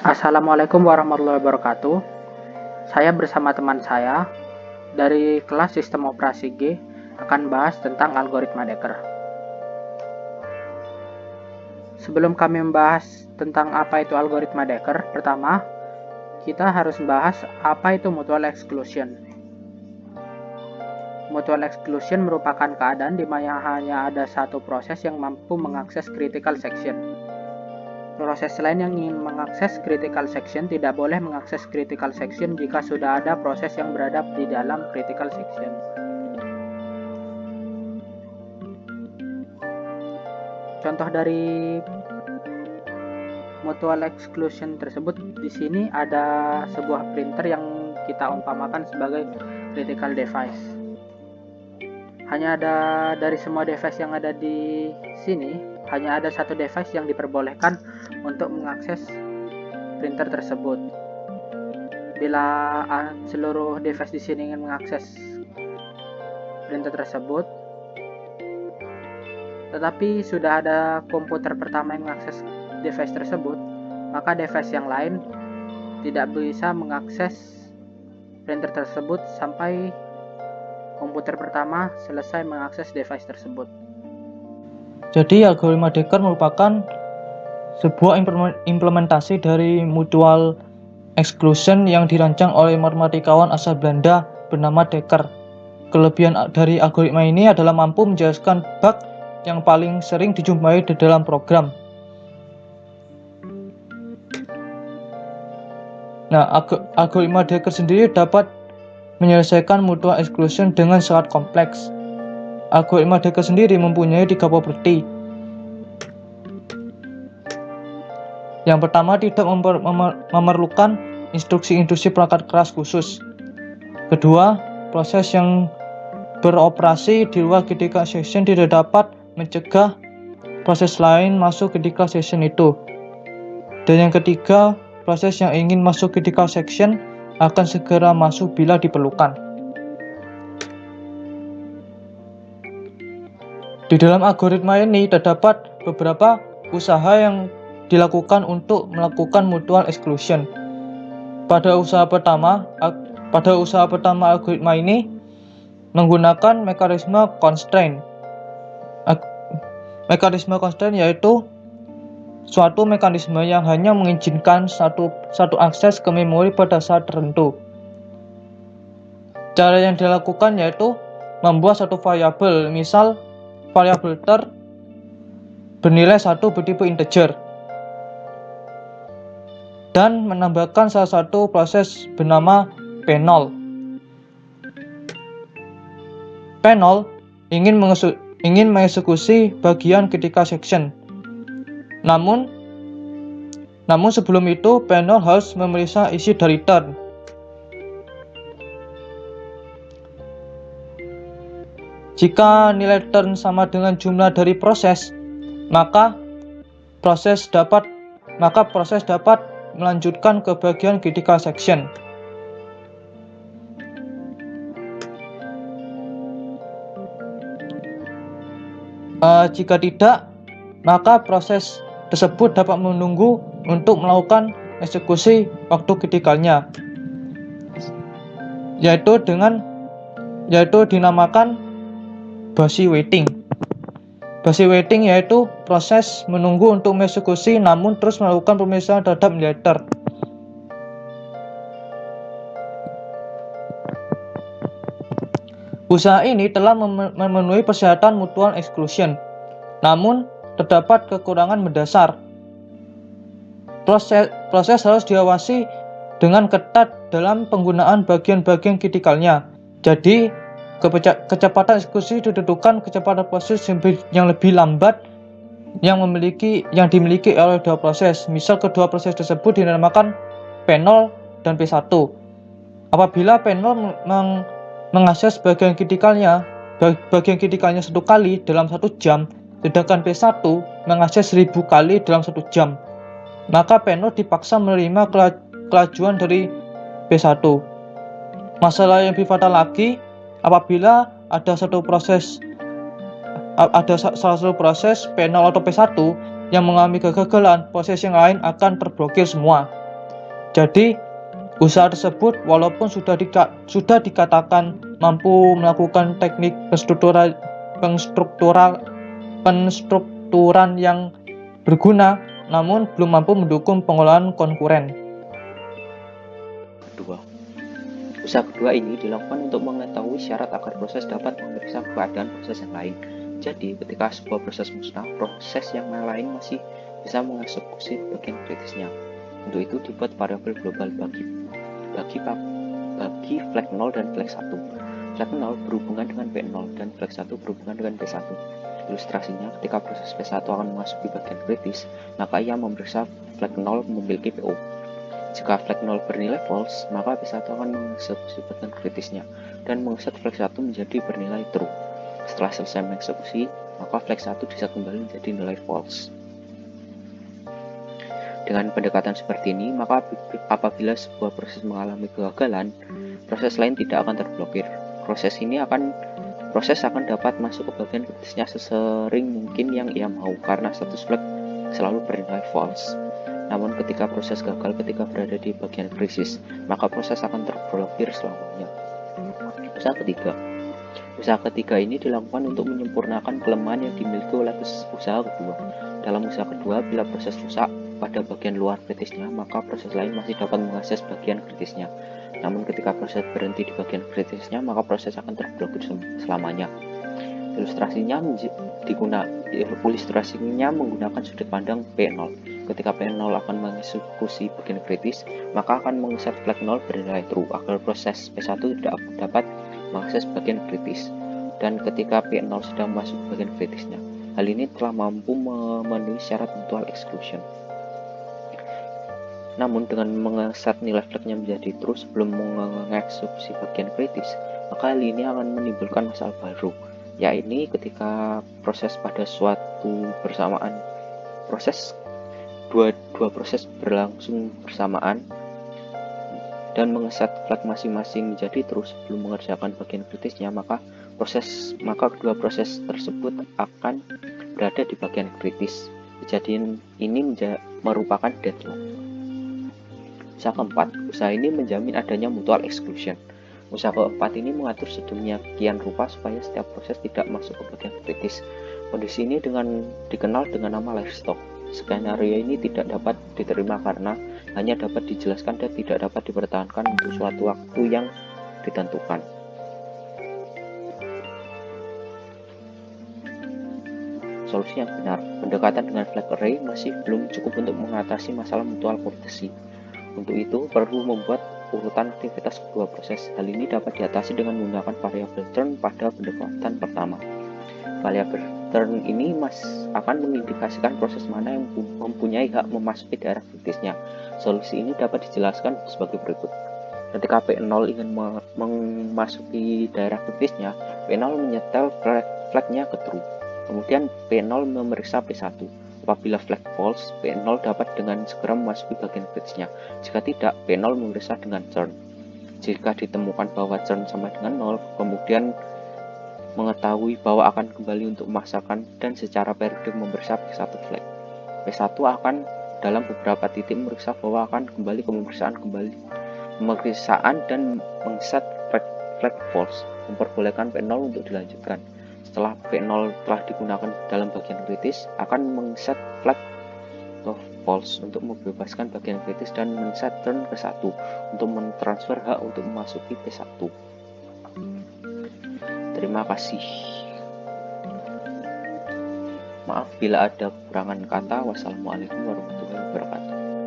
Assalamualaikum warahmatullahi wabarakatuh. Saya bersama teman saya dari kelas Sistem Operasi G akan bahas tentang algoritma Dekker. Sebelum kami membahas tentang apa itu algoritma Dekker, pertama kita harus membahas apa itu mutual exclusion. Mutual exclusion merupakan keadaan di mana hanya ada satu proses yang mampu mengakses critical section. Proses lain yang ingin mengakses critical section tidak boleh mengakses critical section jika sudah ada proses yang berada di dalam critical section. Contoh dari mutual exclusion tersebut di sini ada sebuah printer yang kita umpamakan sebagai critical device. Hanya ada dari semua device yang ada di sini, hanya ada satu device yang diperbolehkan untuk mengakses printer tersebut. Bila seluruh device di sini ingin mengakses printer tersebut, tetapi sudah ada komputer pertama yang mengakses device tersebut, maka device yang lain tidak bisa mengakses printer tersebut sampai komputer pertama selesai mengakses device tersebut. Jadi algoritma Dekker merupakan sebuah implementasi dari mutual exclusion yang dirancang oleh matematikawan asal Belanda bernama Dekker. Kelebihan dari algoritma ini adalah mampu menjelaskan bug yang paling sering dijumpai di dalam program. Nah, algoritma Dekker sendiri dapat menyelesaikan mutual exclusion dengan sangat kompleks. Algoritma Dekker sendiri mempunyai 3 properti. Yang pertama, tidak memerlukan instruksi-instruksi perangkat keras khusus. Kedua, proses yang beroperasi di luar critical section tidak dapat mencegah proses lain masuk critical section itu. Dan yang ketiga, proses yang ingin masuk critical section akan segera masuk bila diperlukan. Di dalam algoritma ini terdapat beberapa usaha yang dilakukan untuk melakukan mutual exclusion. Pada usaha pertama algoritma ini menggunakan mekanisme constraint. Mekanisme constraint yaitu suatu mekanisme yang hanya mengizinkan satu akses ke memori pada saat tertentu. Cara yang dilakukan yaitu membuat satu variabel, misal variabel ter bernilai 1 bertipe integer, dan menambahkan salah satu proses bernama P0. P0 ingin mengeksekusi bagian critical section. Namun sebelum itu P0 harus memeriksa isi dari turn. Jika nilai turn sama dengan jumlah dari proses, maka proses dapat melanjutkan ke bagian critical section. Jika tidak, maka proses tersebut dapat menunggu untuk melakukan eksekusi waktu kritikalnya, yaitu dinamakan busy waiting. Busy waiting yaitu proses menunggu untuk mengeksekusi namun terus melakukan pemeriksaan terhadap nilai turn. Usaha ini telah memenuhi persyaratan mutual exclusion, namun terdapat kekurangan mendasar. Proses harus diawasi dengan ketat dalam penggunaan bagian-bagian kritikalnya. Jadi, kecepatan eksekusi ditentukan kecepatan proses yang lebih lambat yang dimiliki oleh dua proses. Misal kedua proses tersebut dinamakan P0 dan P1. Apabila P0 mengakses bagian kritikalnya satu kali dalam 1 jam, sedangkan P1 mengakses 1000 kali dalam 1 jam, maka P0 dipaksa menerima kelajuan dari P1. Masalah yang lebih fatal lagi, apabila ada salah satu proses P0 atau P1 yang mengalami kegagalan, proses yang lain akan terblokir semua. Jadi usaha tersebut walaupun sudah dikatakan mampu melakukan teknik penstrukturan yang berguna, namun belum mampu mendukung pengolahan konkuren. Usaha kedua ini dilakukan untuk mengetahui syarat agar proses dapat memeriksa keadaan proses yang lain. Jadi, ketika sebuah proses musnah, proses yang lain masih bisa mengeksekusi bagian kritisnya. Untuk itu dibuat variabel global bagi flag 0 dan flag 1. Flag 0 berhubungan dengan P0 dan flag 1 berhubungan dengan P1. Ilustrasinya, ketika proses P1 akan memasuki bagian kritis, maka ia memeriksa flag 0 memiliki PO. Jika flag 0 bernilai false, maka P1 akan mengeksekusi bagian kritisnya dan mengeset flag 1 menjadi bernilai true. Setelah selesai mengeksekusi, maka flag 1 bisa kembali menjadi nilai false. Dengan pendekatan seperti ini, maka apabila sebuah proses mengalami kegagalan, proses lain tidak akan terblokir. Proses akan dapat masuk ke bagian kritisnya sesering mungkin yang ia mau karena status flag selalu bernilai false. Namun ketika proses gagal ketika berada di bagian krisis, maka proses akan terblokir selamanya. Usaha ketiga ini dilakukan untuk menyempurnakan kelemahan yang dimiliki oleh usaha kedua. Dalam usaha kedua, bila proses rusak pada bagian luar kritisnya, maka proses lain masih dapat mengakses bagian kritisnya. Namun ketika proses berhenti di bagian kritisnya, maka proses akan terblokir selamanya. Ilustrasinya menggunakan sudut pandang P0. Ketika P0 akan mengeksekusi bagian kritis, maka akan mengeset flag 0 bernilai true agar proses P1 tidak dapat mengakses bagian kritis. Dan ketika P0 sedang masuk bagian kritisnya, hal ini telah mampu memenuhi syarat mutual exclusion. Namun dengan mengeset nilai flagnya menjadi true sebelum mengeksekusi bagian kritis, maka hal ini akan menimbulkan masalah baru, yaitu ketika proses pada suatu bersamaan dua proses berlangsung bersamaan dan mengeset flag masing-masing menjadi true sebelum mengerjakan bagian kritisnya, maka kedua proses tersebut akan berada di bagian kritis. Kejadian ini merupakan deadlock. Usaha keempat, usaha ini menjamin adanya mutual exclusion. Usaha keempat ini mengatur sedemikian rupa supaya setiap proses tidak masuk ke bagian kritis. Kondisi ini dikenal dengan nama livestock. Skenario ini tidak dapat diterima karena hanya dapat dijelaskan dan tidak dapat dipertahankan untuk suatu waktu yang ditentukan. Solusi yang benar, pendekatan dengan flag array masih belum cukup untuk mengatasi masalah mutual courtesy. Untuk itu, perlu membuat urutan aktivitas kedua proses. Hal ini dapat diatasi dengan menggunakan variabel turn pada pendekatan pertama. Variabel turn ini akan mengindikasikan proses mana yang mempunyai hak memasuki daerah kritisnya. Solusi ini dapat dijelaskan sebagai berikut. Ketika P0 ingin memasuki daerah kritisnya, P0 menyetel flagnya ke true. Kemudian P0 memeriksa P1. Apabila flag false, P0 dapat dengan segera memasuki bagian kritisnya. Jika tidak, P0 memeriksa dengan turn. Jika ditemukan bahwa turn sama dengan 0, kemudian mengetahui bahwa akan kembali untuk memaksakan dan secara periodik memeriksa P1 flag. P1 akan dalam beberapa titik memeriksa bahwa akan kembali ke pemeriksaan dan mengset flag false, memperbolehkan P0 untuk dilanjutkan. Setelah P0 telah digunakan dalam bagian kritis, akan mengset flag false untuk membebaskan bagian kritis dan men-set turn ke 1 untuk mentransfer hak untuk memasuki P1. Terima kasih. Maaf bila ada kekurangan kata. Wassalamualaikum warahmatullahi wabarakatuh.